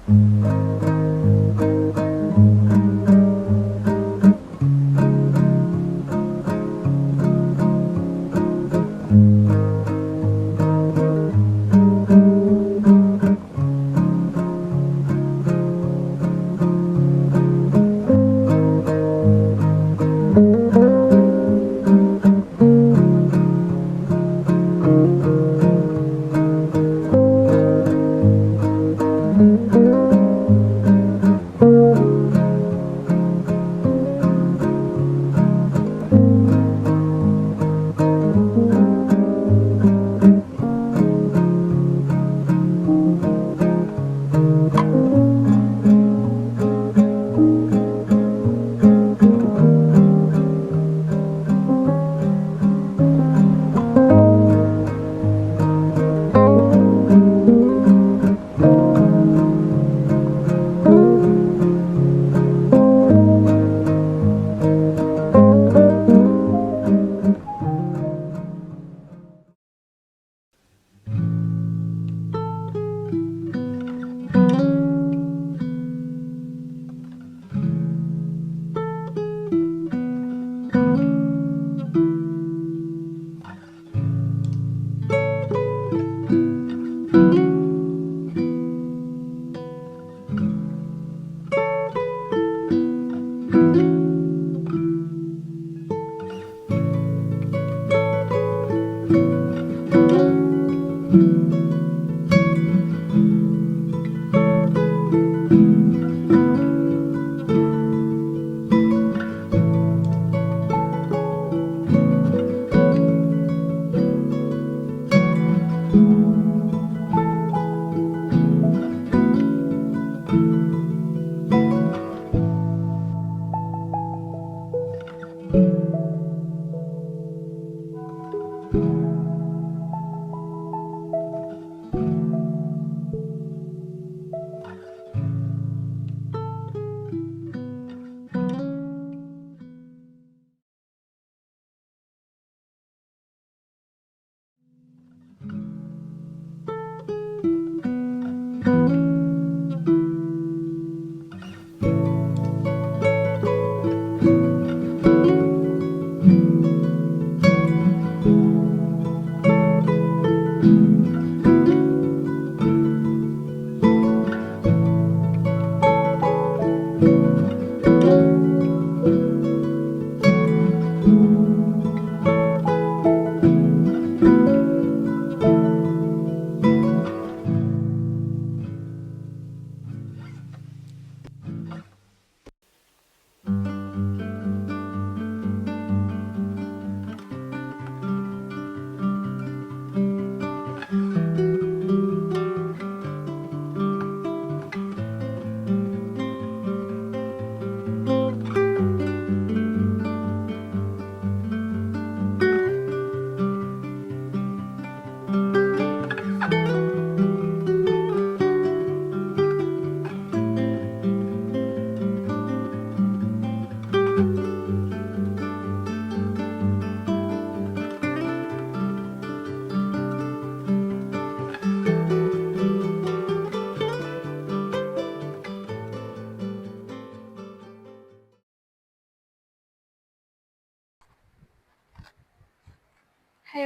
Hey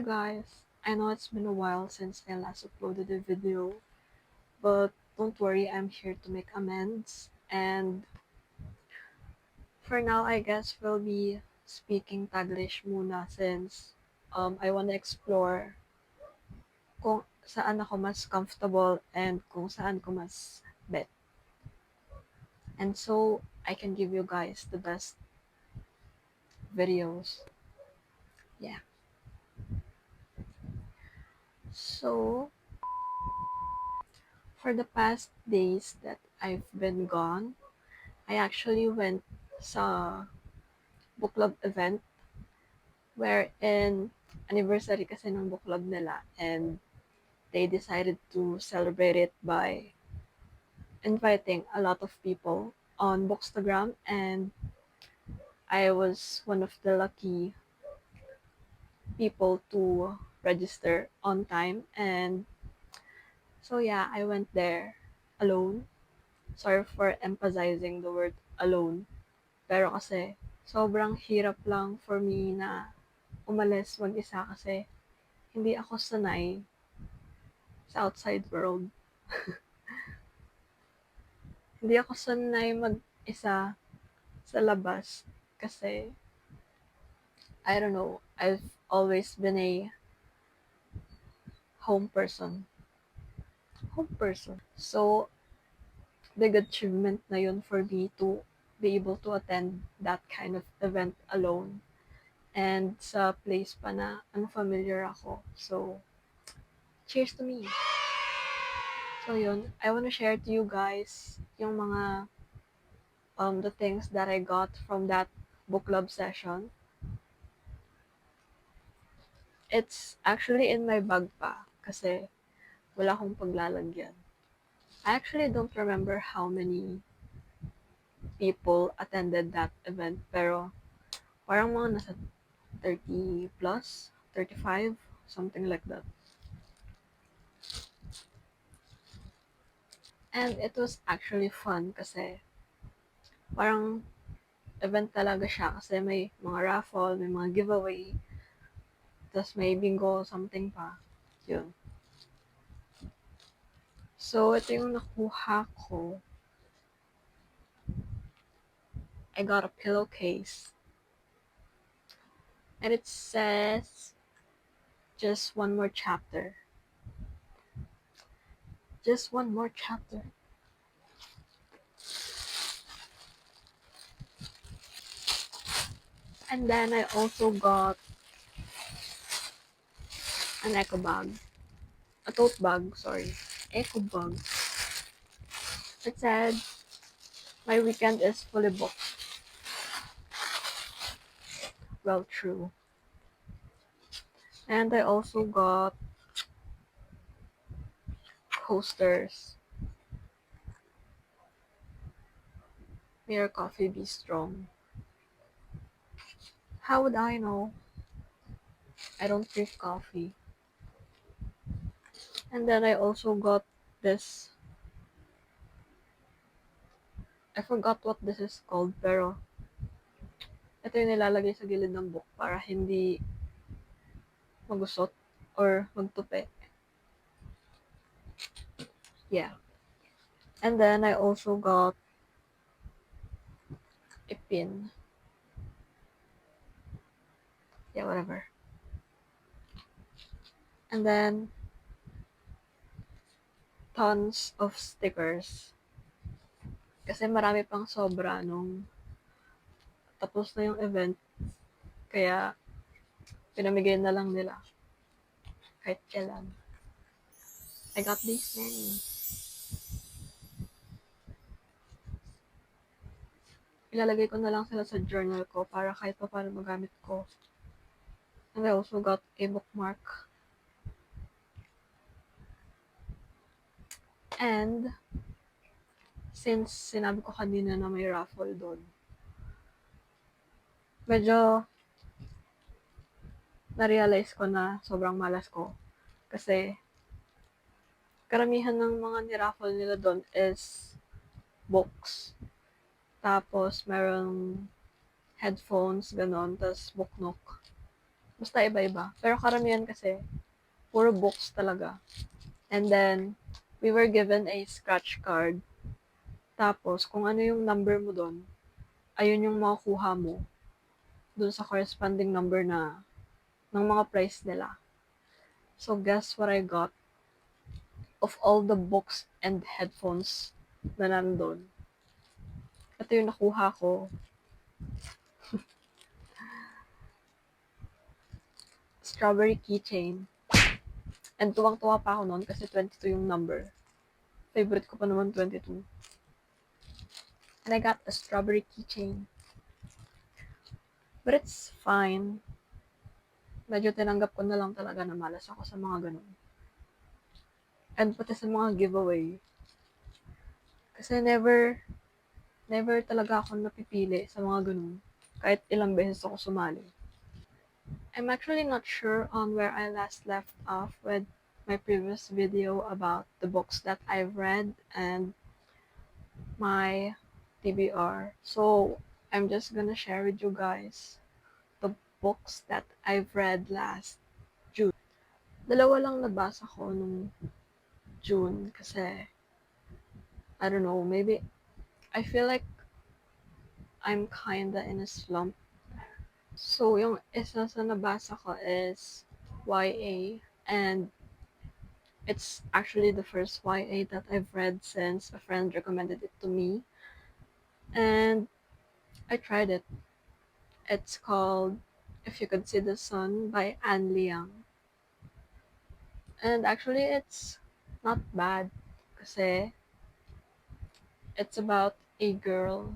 guys, I know it's been a while since I last uploaded a video, but don't worry, I'm here to make amends. And for now, I guess we'll be speaking Taglish muna since I want to explore kung saan ako mas comfortable and kung saan ko mas bet. And so, I can give you guys the best videos. Yeah. So, for the past days that I've been gone, I actually went sa book club event wherein anniversary kasi ng book club nila and they decided to celebrate it by inviting a lot of people on Bookstagram, and I was one of the lucky people to register on time. And so yeah, I went there alone Sorry for emphasizing the word alone. Pero kasi, sobrang hirap lang for me na umalis mag-isa kasi hindi ako sanay sa outside world. Hindi ako sanay mag-isa sa labas kasi, I don't know, I've always been a home person. Home person. So, big achievement na yun for me to be able to attend that kind of event alone. And sa place pa na unfamiliar ako. So, cheers to me. So yun, I want to share to you guys yung mga the things that I got from that book club session. It's actually in my bag pa kasi wala akong paglalagyan. I actually don't remember how many people attended that event pero parang mga nasa 30 plus, 35, something like that. And it was actually fun kasi parang event talaga siya kasi may mga raffle, may mga giveaway, tas may bingo, something pa. Yun. So, ito yung nakuha ko. I got a pillowcase. And it says, just one more chapter. Just one more chapter. And then I also got an eco bag. A tote bag, sorry. Eco bag. It said, my weekend is fully booked. Well, true. And I also got coasters. May your coffee be strong. How would I know? I don't drink coffee. And then I also got this. I forgot what this is called, pero ito yung nilalagay sa gilid ng book para hindi magusot or magtupi. Yeah. And then I also got a pin. Yeah, whatever. And then tons of stickers. Kasi marami pang sobra nung tapos na yung event. Kaya pinamigay na lang nila. Kahit kailan. I got this many. Ilalagay ko na lang sila sa journal ko para kahit pa paano magamit ko. And I also got a bookmark. And since sinabi ko kanina na may raffle doon, medyo na-realize ko na sobrang malas ko. Kasi karamihan ng mga ni-raffle nila doon is books. Tapos merong headphones, ganon. Tapos book nook. Basta iba-iba. Pero karamihan kasi, puro books talaga. And then, we were given a scratch card. Tapos, kung ano yung number mo doon, ayun yung makukuha mo doon sa corresponding number na ng mga price nila. So, guess what I got? Of all the books and headphones na nandun, ito yung nakuha ko. Strawberry keychain. And tuwang-tuwa pa ako noon kasi 22 yung number. Favorite ko pa naman 22. And I got a strawberry keychain. But it's fine. Medyo tinanggap ko na lang talaga na malas ako sa mga ganun. And pati sa mga giveaway. Kasi never talaga ako napipili sa mga ganun. Kahit ilang beses ako sumali. I'm actually not sure on where I last left off with my previous video about the books that I've read and my TBR. So I'm just gonna share with you guys the books that I've read last June. Dalawa lang nabasa ko nung June kasi I don't know, maybe I feel like I'm kinda in a slump. So yung isa sa nabasa ko is YA, and it's actually the first YA that I've read since a friend recommended it to me, and I tried it. It's called If You Could See the Sun by Anne Liang. And actually, it's not bad kasi it's about a girl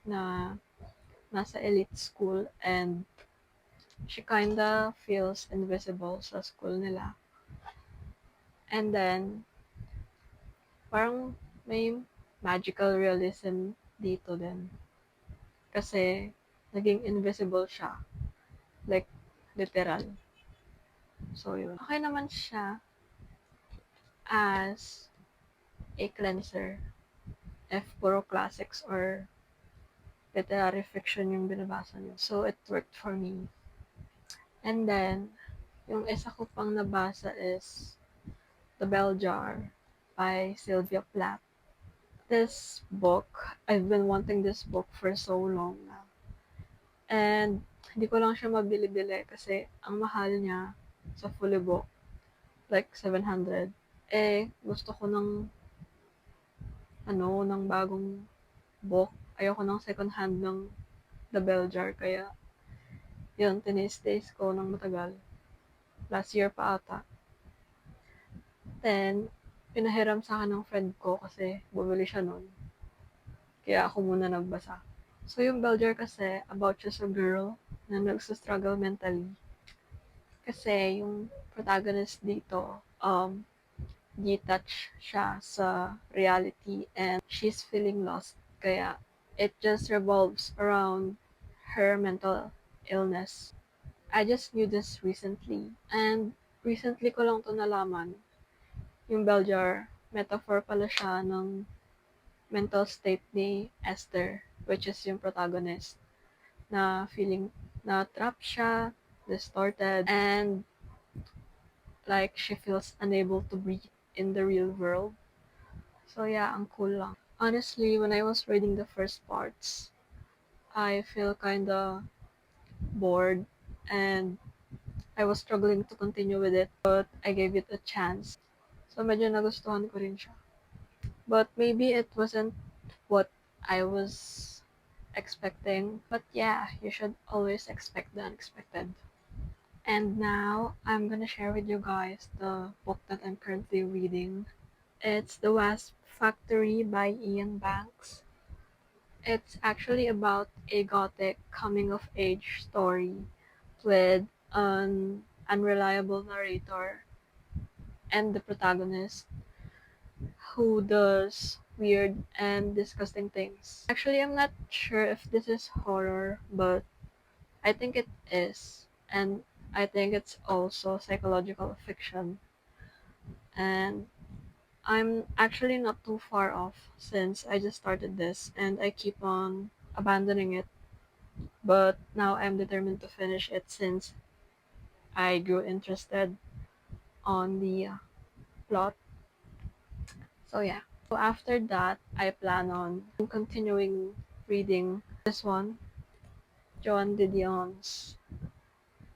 na nasa elite school and she kinda feels invisible sa school nila. And then, parang may magical realism dito din. Kasi, naging invisible siya. Like, literal. So, yun. Okay naman siya as a cleanser if puro classics or literary fiction yung binabasa niyo. So, it worked for me. And then, yung isa ko pang nabasa is The Bell Jar by Sylvia Plath. This book, I've been wanting this book for so long na. And, hindi ko lang siya mabili-bili kasi ang mahal niya sa fully book, like 700. Eh, gusto ko ng bagong book. Ayoko ng second hand ng The Bell Jar, kaya yun, tinis-taste ko ng matagal. Last year pa ata. Then, pinahiram sa akin ng friend ko kasi bumili siya nun. Kaya ako muna nagbasa. So, yung Bell Jar kasi, about just a girl na nagsastruggle mentally. Kasi, yung protagonist dito, detached siya sa reality and she's feeling lost. Kaya, it just revolves around her mental illness. I just knew this recently. And recently ko lang to nalaman. Yung bell jar, metaphor pala siya ng mental state ni Esther, which is yung protagonist, na feeling na trapped siya, distorted, and like she feels unable to breathe in the real world. So yeah, ang cool lang. Honestly, when I was reading the first parts, I feel kinda bored and I was struggling to continue with it, but I gave it a chance. So medyo nagustuhan ko rin siya. But maybe it wasn't what I was expecting. But yeah, you should always expect the unexpected. And now I'm gonna share with you guys the book that I'm currently reading. It's The Wasp Factory by Ian Banks. It's actually about a gothic coming of age story with an unreliable narrator and the protagonist who does weird and disgusting things. Actually, I'm not sure if this is horror, but I think it is. And I think it's also psychological fiction. And I'm actually not too far off since I just started this and I keep on abandoning it. But now I'm determined to finish it since I grew interested on the plot. So yeah. So after that, I plan on continuing reading this one, Joan Didion's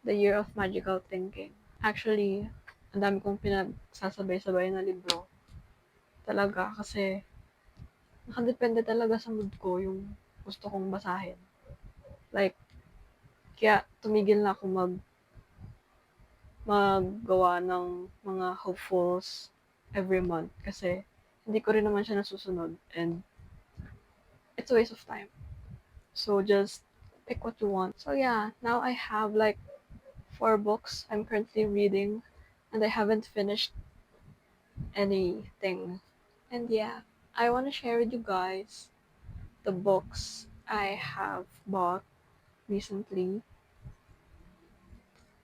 The Year of Magical Thinking. Actually, ang dami kong pinagsasabay-sabay na libro. Talaga, kasi nakadepende talaga sa mood ko yung gusto kong basahin. Like, kaya tumigil na ako maggawa ng mga hopefuls every month kasi hindi ko rin naman siya nasusunod and it's a waste of time. So just pick what you want. So yeah, now I have like 4 books I'm currently reading and I haven't finished anything. And yeah, I want to share with you guys the books I have bought recently.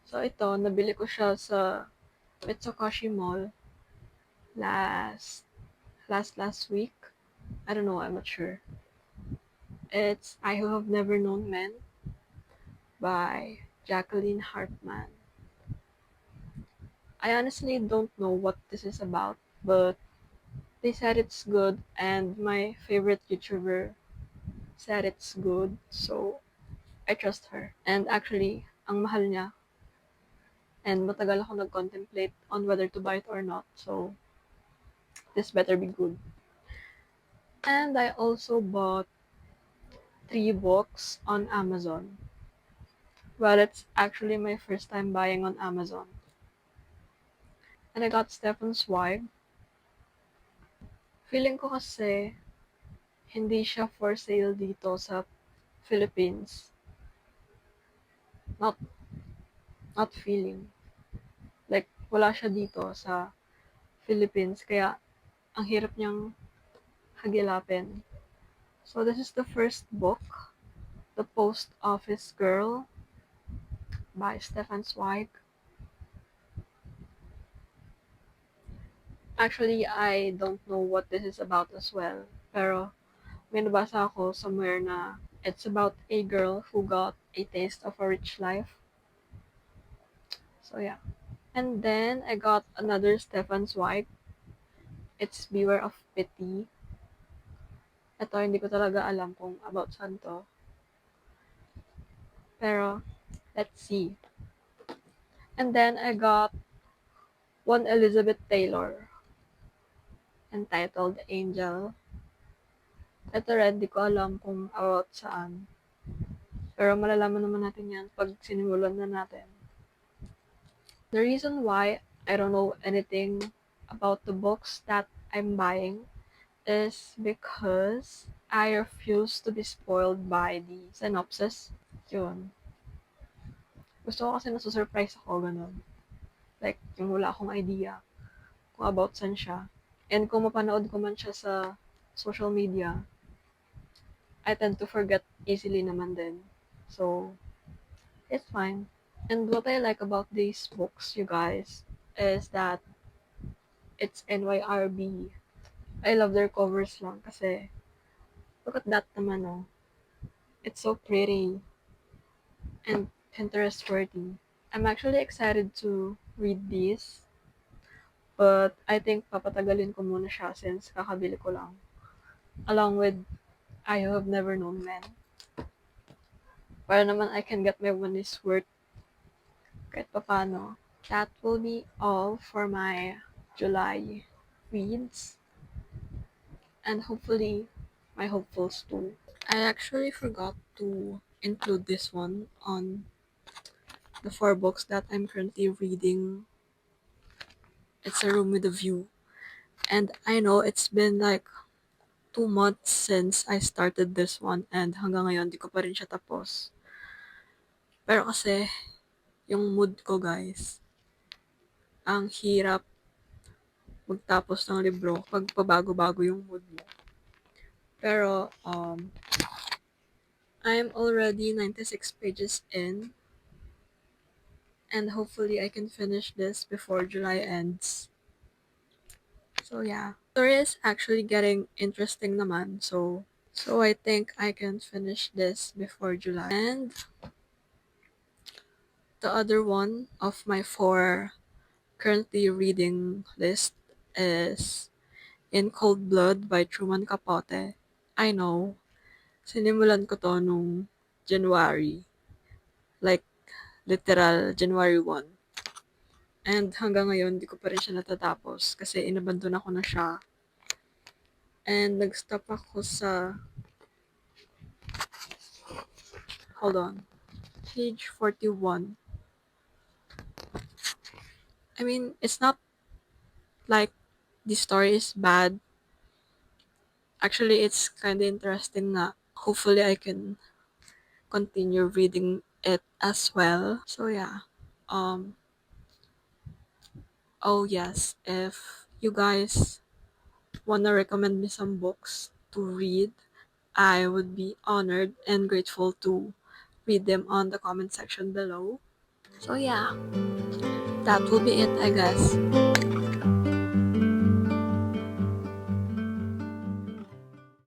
So ito, nabili ko siya sa Mitsukoshi Mall last week. I don't know, I'm not sure. It's I Who Have Never Known Men by Jacqueline Hartman. I honestly don't know what this is about, but they said it's good, and my favorite YouTuber said it's good, so I trust her. And actually, ang mahal niya, and matagal ako nag-contemplate on whether to buy it or not, so this better be good. And I also bought 3 books on Amazon. Well, it's actually my first time buying on Amazon. And I got Stefan Zweig. Feeling ko kasi hindi siya for sale dito sa Philippines. Not not feeling. Like, wala siya dito sa Philippines. Kaya, ang hirap niyang hagilapin. So, this is the first book, The Post Office Girl by Stefan Zweig. Actually, I don't know what this is about as well. Pero, may nabasa ako somewhere na it's about a girl who got a taste of a rich life. So, yeah. And then, I got another Stefan Zweig. It's Beware of Pity. Ito, hindi ko talaga alam kung about saan to. Pero, let's see. And then, I got one Elizabeth Taylor entitled Angel. Ito rin, di ko alam kung about saan. Pero malalaman naman natin yan pag sinimulan na natin. The reason why I don't know anything about the books that I'm buying is because I refuse to be spoiled by the synopsis. Yun. Gusto ko kasi nasusurprise ako, ganun. Like, yung wala akong idea kung about saan siya. And kung mapanood ko man siya sa social media, I tend to forget easily naman din. So, it's fine. And what I like about these books, you guys, is that it's NYRB. I love their covers lang kasi look at that naman, oh. It's so pretty and Pinterest worthy. I'm actually excited to read these, but I think papatagalin ko muna siya since kakabili ko lang. Along with I Have Never Known Men. Para naman I can get my money's worth kahit papano. That will be all for my July reads. And hopefully my hopefuls too. I actually forgot to include this one on the 4 books that I'm currently reading. It's A Room with a View. And I know it's been like 2 months since I started this one and hanggang ngayon di ko pa rin siya tapos. Pero kasi yung mood ko guys, ang hirap magtapos ng libro pag pabago-bago yung mood mo. Pero I'm already 96 pages in and hopefully I can finish this before July ends. So yeah, story is actually getting interesting naman. So I think I can finish this before July. And the other one of my 4 currently reading list is In Cold Blood by Truman Capote. I know, sinimulan ko to nung January. Like, literal, January 1. And hanggang ngayon, di ko pa rin siya natatapos kasi inabandon ako na siya. And nag-stop ako sa, hold on, page 41. I mean, it's not like the story is bad. Actually, it's kind of interesting na. Hopefully, I can continue reading it as well. So yeah. Oh yes, if you guys wanna recommend me some books to read, I would be honored and grateful to read them on the comment section below. So yeah, that will be it, I guess.